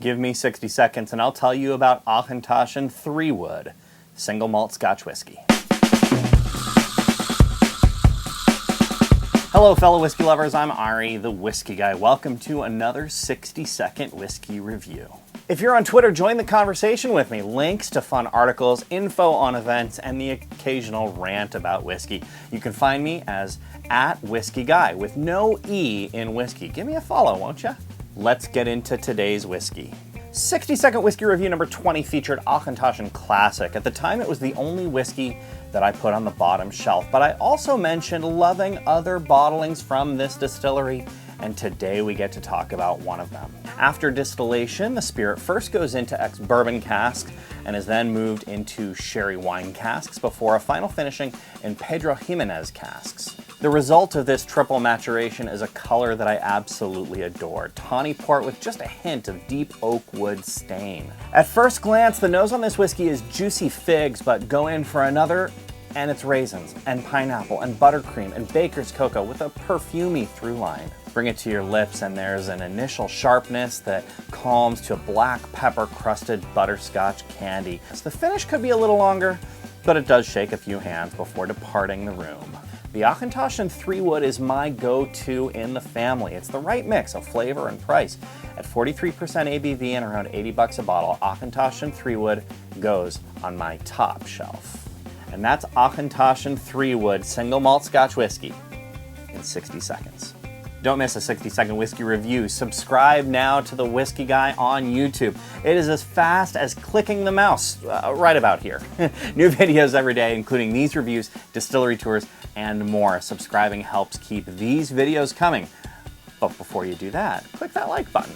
Give me 60 seconds and I'll tell you about Auchentoshan 3-Wood Single Malt Scotch Whisky. Hello fellow whiskey lovers, I'm Ari, the Whiskey Guy. Welcome to another 60-second whiskey review. If you're on Twitter, join the conversation with me. Links to fun articles, info on events, and the occasional rant about whiskey. You can find me as @WhiskyGuy with no E in whiskey. Give me a follow, won't you? Let's get into today's whiskey. 60-second whiskey review number 20 featured Auchentoshan Classic. At the time, it was the only whiskey that I put on the bottom shelf, but I also mentioned loving other bottlings from this distillery, and today we get to talk about one of them. After distillation, the spirit first goes into ex-bourbon casks and is then moved into sherry wine casks before a final finishing in Pedro Jimenez casks. The result of this triple maturation is a color that I absolutely adore. Tawny port with just a hint of deep oak wood stain. At first glance, the nose on this whiskey is juicy figs, but go in for another and it's raisins and pineapple and buttercream and baker's cocoa with a perfumey through line. Bring it to your lips and there's an initial sharpness that calms to a black pepper crusted butterscotch candy. The finish could be a little longer, but it does shake a few hands before departing the room. The Auchentoshan 3-Wood is my go-to in the family. It's the right mix of flavor and price. At 43% ABV and around $80 a bottle, Auchentoshan 3-Wood goes on my top shelf. And that's Auchentoshan 3-Wood Single Malt Scotch Whisky in 60 seconds. Don't miss a 60-second whiskey review. Subscribe now to the Whiskey Guy on YouTube. It is as fast as clicking the mouse, right about here. New videos every day, including these reviews, distillery tours, and more. Subscribing helps keep these videos coming. But before you do that, click that like button.